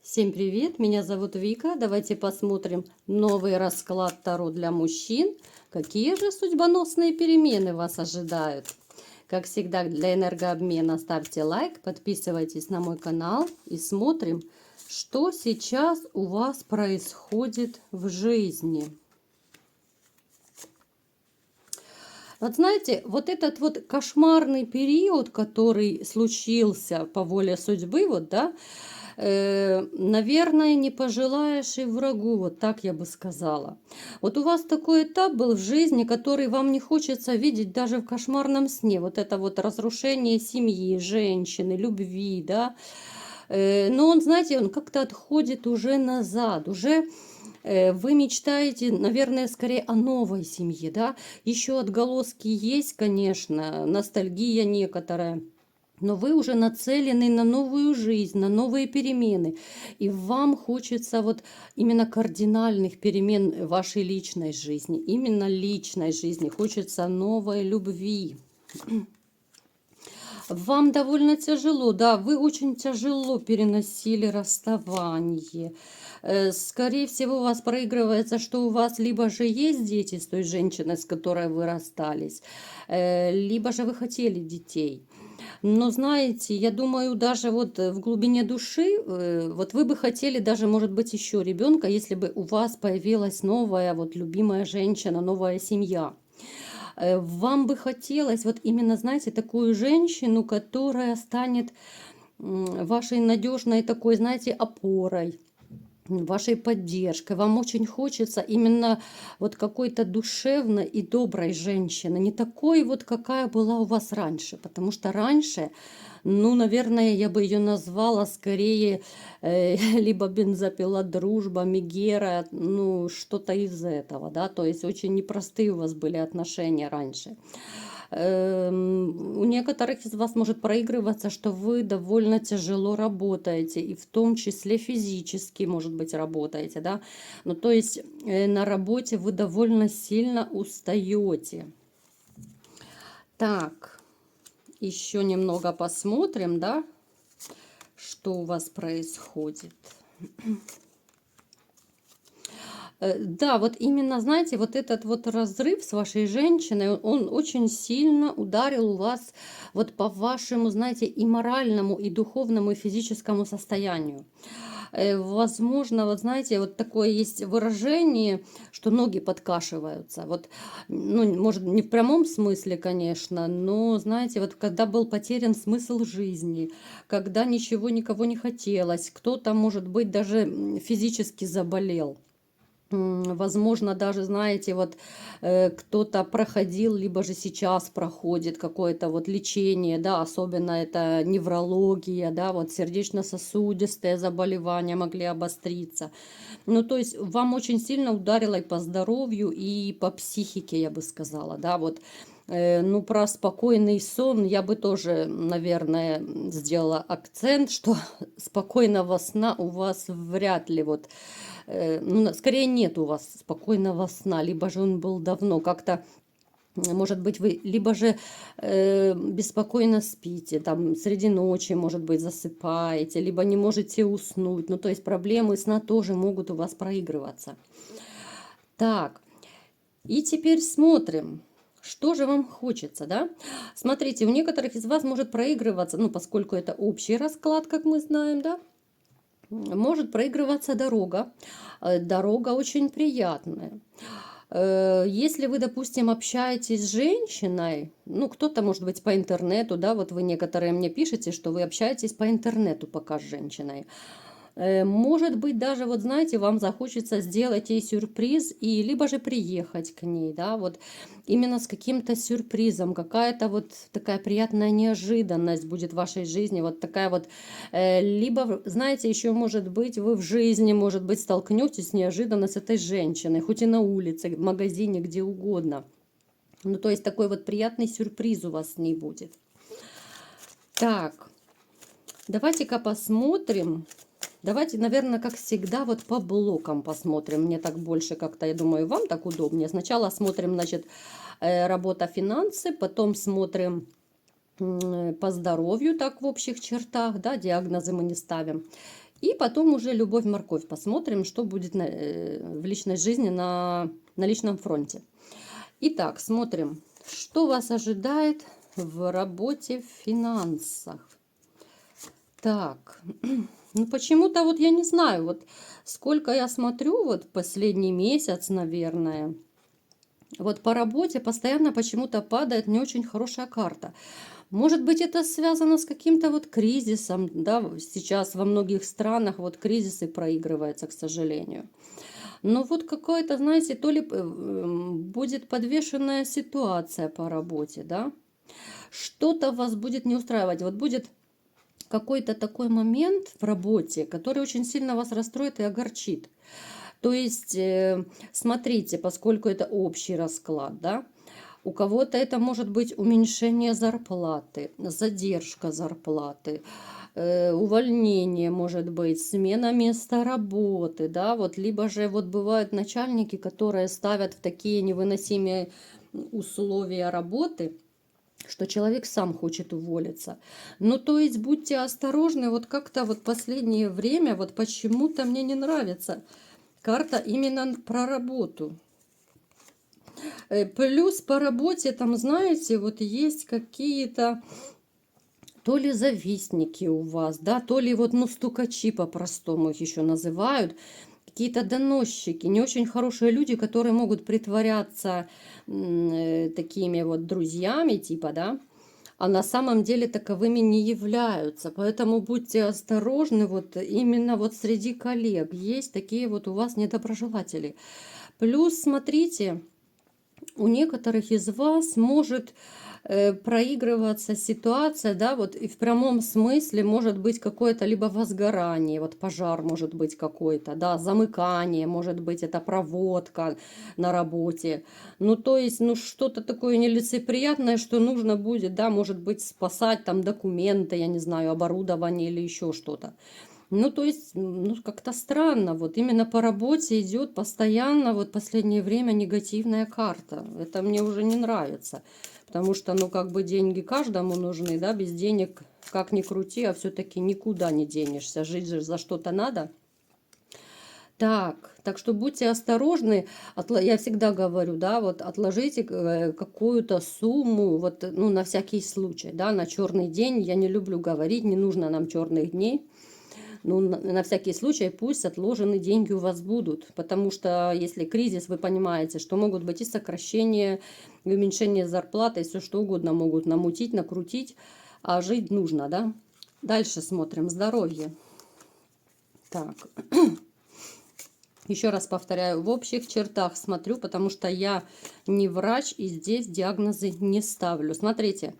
Всем привет, меня зовут Вика. Давайте посмотрим новый расклад Таро для мужчин. Какие же судьбоносные перемены вас ожидают? Как всегда, для энергообмена ставьте лайк, подписывайтесь на мой канал и смотрим, что сейчас у вас происходит в жизни. Вот знаете, вот этот вот кошмарный период, который случился по воле судьбы, вот, да, наверное, не пожелаешь и врагу, вот так я бы сказала. Вот у вас такой этап был в жизни, который вам не хочется видеть даже в кошмарном сне. Вот это вот разрушение семьи, женщины, любви, да. Но он, знаете, он как-то отходит уже назад, уже вы мечтаете, наверное, скорее о новой семье, да. Еще отголоски есть, конечно, ностальгия некоторая. Но вы уже нацелены на новую жизнь, на новые перемены. И вам хочется вот именно кардинальных перемен в вашей личной жизни. Именно личной жизни. Хочется новой любви. Вам довольно тяжело, да, вы очень тяжело переносили расставание. Скорее всего, у вас проигрывается, что у вас либо же есть дети с той женщиной, с которой вы расстались, либо же вы хотели детей. Но знаете, я думаю, даже вот в глубине души, вот вы бы хотели даже, может быть, еще ребенка, если бы у вас появилась новая вот любимая женщина, новая семья. Вам бы хотелось вот именно, знаете, такую женщину, которая станет вашей надежной такой, знаете, опорой, вашей поддержкой. Вам очень хочется именно вот какой-то душевной и доброй женщины, не такой вот, какая была у вас раньше, потому что раньше, ну, наверное, я бы ее назвала скорее либо бензопила, дружба, Мегера, ну, что-то из этого, да, то есть очень непростые у вас были отношения раньше. У некоторых из вас может проигрываться, что вы довольно тяжело работаете, и в том числе физически, может быть, работаете, да. Ну, то есть на работе вы довольно сильно устаете. Так, еще немного посмотрим, да, что у вас происходит. Да, вот именно, знаете, вот этот вот разрыв с вашей женщиной, он очень сильно ударил вас вот по вашему, знаете, и моральному, и духовному, и физическому состоянию. Возможно, вот знаете, вот такое есть выражение, что ноги подкашиваются. Вот, ну, может, не в прямом смысле, конечно, но, знаете, вот когда был потерян смысл жизни, когда ничего никого не хотелось, кто-то, может быть, даже физически заболел. Возможно, даже, знаете, вот кто-то проходил, либо же сейчас проходит какое-то вот лечение, да, особенно это неврология, да, вот сердечно-сосудистые заболевания могли обостриться. Ну, то есть вам очень сильно ударило и по здоровью, и по психике, я бы сказала, да, вот. Ну, про спокойный сон я бы тоже, наверное, сделала акцент, что спокойного сна у вас вряд ли вот, ну, скорее нет у вас спокойного сна, либо же он был давно, как-то, может быть, вы либо же беспокойно спите, там среди ночи, может быть, засыпаете, либо не можете уснуть. Ну, то есть проблемы сна тоже могут у вас проигрываться. Так, и теперь смотрим. Что же вам хочется, да? Смотрите, у некоторых из вас может проигрываться, ну, поскольку это общий расклад, как мы знаем, да, может проигрываться дорога. Дорога очень приятная. Если вы, допустим, общаетесь с женщиной, ну, кто-то, может быть, по интернету, да, вот вы некоторые мне пишете, что вы общаетесь по интернету пока с женщиной. Может быть, даже, вот знаете, вам захочется сделать ей сюрприз и либо же приехать к ней, да, вот именно с каким-то сюрпризом, какая-то вот такая приятная неожиданность будет в вашей жизни, вот такая вот, либо, знаете, еще может быть, вы в жизни, может быть, столкнетесь неожиданно с этой женщиной, хоть и на улице, в магазине, где угодно. Ну, то есть такой вот приятный сюрприз у вас с ней будет. Так, давайте-ка посмотрим. Давайте, наверное, как всегда, вот по блокам посмотрим. Мне так больше как-то, я думаю, вам так удобнее. Сначала смотрим, значит, работа, финансы, потом смотрим по здоровью, так в общих чертах, да, диагнозы мы не ставим. И потом уже любовь-морковь. Посмотрим, что будет в личной жизни на личном фронте. Итак, смотрим, что вас ожидает в работе, в финансах. Так, ну почему-то вот я не знаю, вот сколько я смотрю, вот последний месяц, наверное, вот по работе постоянно почему-то падает не очень хорошая карта. Может быть, это связано с каким-то вот кризисом, да, сейчас во многих странах вот кризисы проигрываются, к сожалению. Но вот какое-то, знаете, то ли будет подвешенная ситуация по работе, да, что-то вас будет не устраивать, вот будет какой-то такой момент в работе, который очень сильно вас расстроит и огорчит. То есть, смотрите, поскольку это общий расклад, да, у кого-то это может быть уменьшение зарплаты, задержка зарплаты, увольнение может быть, смена места работы, да, вот, либо же вот бывают начальники, которые ставят в такие невыносимые условия работы, что человек сам хочет уволиться. Ну, то есть, будьте осторожны, вот как-то вот последнее время, вот почему-то мне не нравится карта именно про работу. Плюс по работе, там, знаете, вот есть какие-то то ли завистники у вас, да, то ли вот, ну, стукачи по-простому их еще называют, какие-то доносчики, не очень хорошие люди, которые могут притворяться такими вот друзьями, типа, да, а на самом деле таковыми не являются. Поэтому будьте осторожны, вот именно вот среди коллег есть такие вот у вас недоброжелатели. Плюс, смотрите, у некоторых из вас может проигрываться ситуация, да, вот и в прямом смысле может быть какое-то либо возгорание, вот пожар может быть какой-то, да, замыкание, может быть это проводка на работе, ну то есть, ну что-то такое нелицеприятное, что нужно будет, да, может быть спасать там документы, я не знаю, оборудование или еще что-то. Ну, то есть, ну, как-то странно. Вот именно по работе идет постоянно, вот последнее время негативная карта. Это мне уже не нравится. Потому что, ну, как бы деньги каждому нужны, да, без денег, как ни крути, а все-таки никуда не денешься. Жить же за что-то надо. Так что будьте осторожны. Я всегда говорю, да, вот отложите какую-то сумму, вот, ну, на всякий случай, да, на черный день. Я не люблю говорить, не нужно нам черных дней. Ну, на всякий случай пусть отложенные деньги у вас будут, потому что если кризис, вы понимаете, что могут быть и сокращения, и уменьшение зарплаты, и все что угодно могут намутить, накрутить, а жить нужно, да? Дальше смотрим здоровье. Так, еще раз повторяю, в общих чертах смотрю, потому что я не врач и здесь диагнозы не ставлю. Смотрите.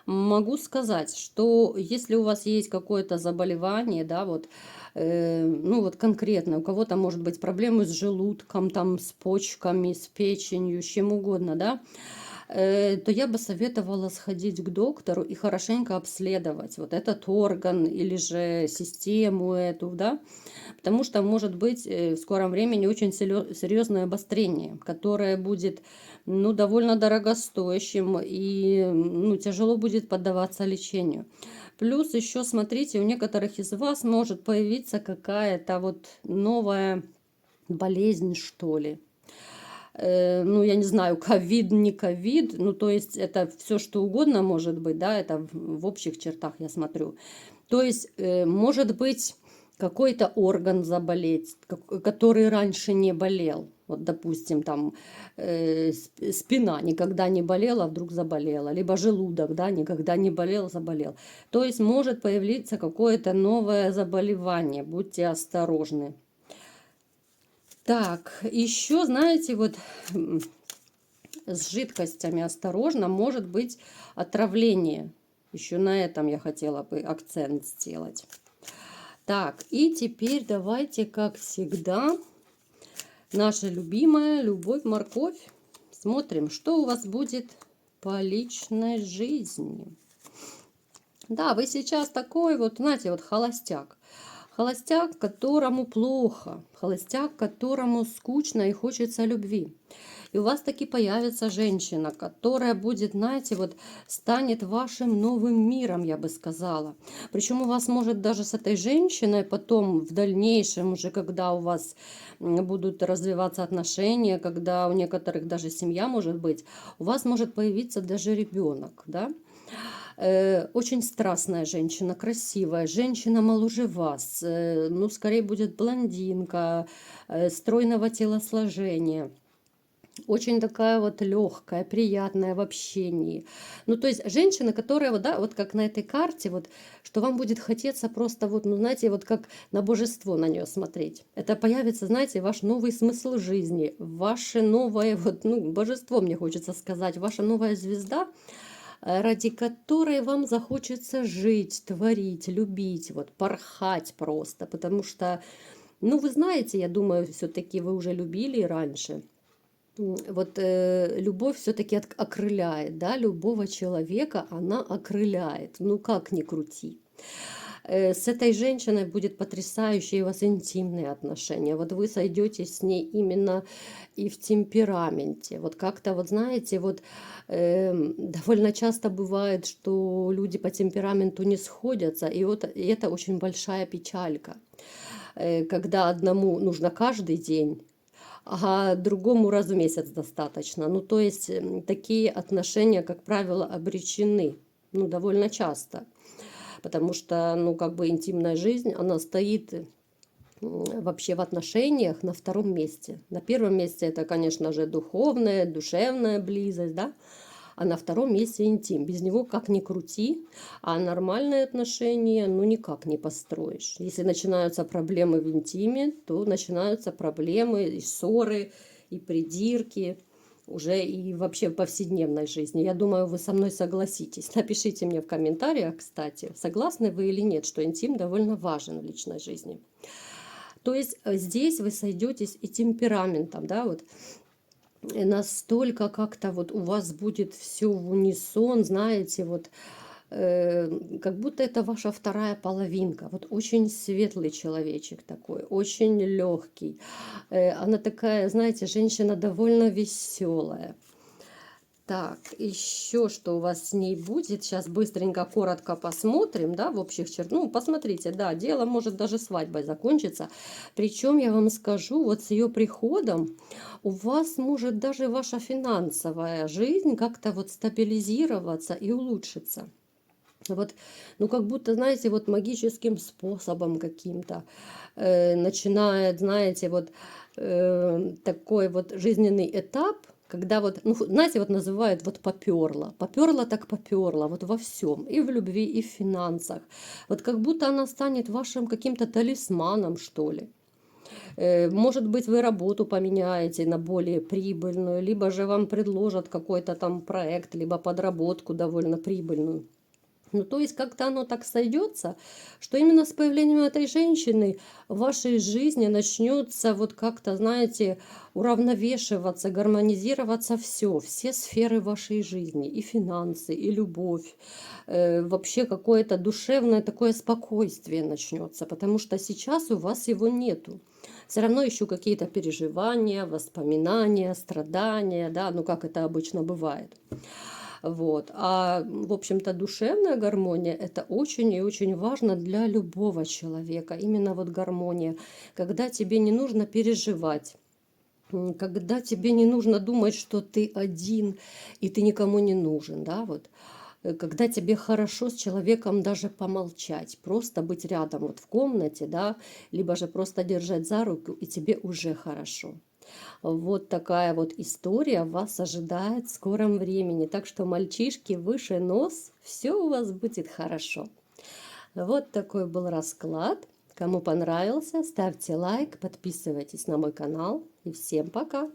Могу сказать, что если у вас есть какое-то заболевание, да, вот, ну вот конкретно, у кого-то может быть проблемы с желудком, там, с почками, с печенью, с чем угодно, да, то я бы советовала сходить к доктору и хорошенько обследовать вот этот орган или же систему эту, да, потому что может быть в скором времени очень серьезное обострение, которое будет, ну, довольно дорогостоящим и, ну, тяжело будет поддаваться лечению. Плюс еще, смотрите, у некоторых из вас может появиться какая-то вот новая болезнь, что ли. Ну, я не знаю, ковид, не ковид, ну, то есть это все что угодно может быть, да, это в общих чертах я смотрю. То есть, может быть, какой-то орган заболеть, который раньше не болел. Вот, допустим, там спина никогда не болела, вдруг заболела. Либо желудок, да, никогда не болел, заболел. То есть может появиться какое-то новое заболевание. Будьте осторожны. Так, еще, знаете, вот с жидкостями осторожно, может быть отравление. Еще на этом я хотела бы акцент сделать. Так, и теперь давайте, как всегда, наша любимая любовь-морковь. Смотрим, что у вас будет по личной жизни. Да, вы сейчас такой вот, знаете, вот холостяк. Холостяк, которому плохо, холостяк, которому скучно и хочется любви. И у вас таки появится женщина, которая будет, знаете, вот станет вашим новым миром, я бы сказала. Причем у вас может даже с этой женщиной потом в дальнейшем, уже когда у вас будут развиваться отношения, когда у некоторых даже семья может быть, у вас может появиться даже ребенок, да? Очень страстная женщина, красивая, женщина моложе вас, ну, скорее будет блондинка, стройного телосложения. Очень такая вот легкая, приятная в общении. Ну, то есть женщина, которая, вот, да, вот как на этой карте, вот, что вам будет хотеться просто, вот, ну, знаете, вот как на божество на нее смотреть. Это появится, знаете, ваш новый смысл жизни, ваше новое, вот, ну, божество, мне хочется сказать, ваша новая звезда, ради которой вам захочется жить, творить, любить, вот, порхать просто. Потому что, ну, вы знаете, я думаю, все-таки вы уже любили раньше. Вот любовь все-таки окрыляет, да, любого человека она окрыляет, ну как ни крути. С этой женщиной будет потрясающие у вас интимные отношения, вот вы сойдетесь с ней именно и в темпераменте, вот как-то вот знаете, вот довольно часто бывает, что люди по темпераменту не сходятся, и вот и это очень большая печалька, когда одному нужно каждый день, а другому раз в месяц достаточно. Ну, то есть такие отношения, как правило, обречены, ну, довольно часто. Потому что, ну, как бы интимная жизнь, она стоит вообще в отношениях на втором месте. На первом месте это, конечно же, духовная, душевная близость, да, а на втором месте интим. Без него как ни крути, а нормальные отношения, ну, никак не построишь. Если начинаются проблемы в интиме, то начинаются проблемы и ссоры, и придирки, уже и вообще в повседневной жизни. Я думаю, вы со мной согласитесь. Напишите мне в комментариях, кстати, согласны вы или нет, что интим довольно важен в личной жизни. То есть здесь вы сойдетесь и темпераментом, да, вот настолько как-то вот у вас будет все в унисон, знаете, вот как будто это ваша вторая половинка. Вот очень светлый человечек такой, очень легкий. Она такая, знаете, женщина довольно веселая. Так, еще что у вас с ней будет? Сейчас быстренько, коротко посмотрим, да, в общих чертах. Ну, посмотрите, да, дело может даже свадьбой закончиться. Причем, я вам скажу, вот с ее приходом у вас может даже ваша финансовая жизнь как-то вот стабилизироваться и улучшиться. Вот, ну, как будто, знаете, вот магическим способом каким-то начинает, знаете, вот такой вот жизненный этап, когда вот, ну, знаете, вот называют вот попёрло. Попёрло так попёрло, вот во всем, и в любви, и в финансах. Вот как будто она станет вашим каким-то талисманом, что ли. Может быть, вы работу поменяете на более прибыльную, либо же вам предложат какой-то там проект, либо подработку довольно прибыльную. Ну, то есть как-то оно так сойдется, что именно с появлением этой женщины в вашей жизни начнется вот как-то, знаете, уравновешиваться, гармонизироваться все сферы вашей жизни, и финансы, и любовь, вообще какое-то душевное такое спокойствие начнется, потому что сейчас у вас его нету. Все равно еще какие-то переживания, воспоминания, страдания, да, ну как это обычно бывает. Вот. А, в общем-то, душевная гармония – это очень и очень важно для любого человека. Именно вот гармония, когда тебе не нужно переживать, когда тебе не нужно думать, что ты один и ты никому не нужен, да, вот. Когда тебе хорошо с человеком даже помолчать, просто быть рядом вот в комнате, да, либо же просто держать за руку, и тебе уже хорошо. Вот такая вот история вас ожидает в скором времени. Так что, мальчишки, выше нос, все у вас будет хорошо. Вот такой был расклад. Кому понравился, ставьте лайк, подписывайтесь на мой канал. И всем пока!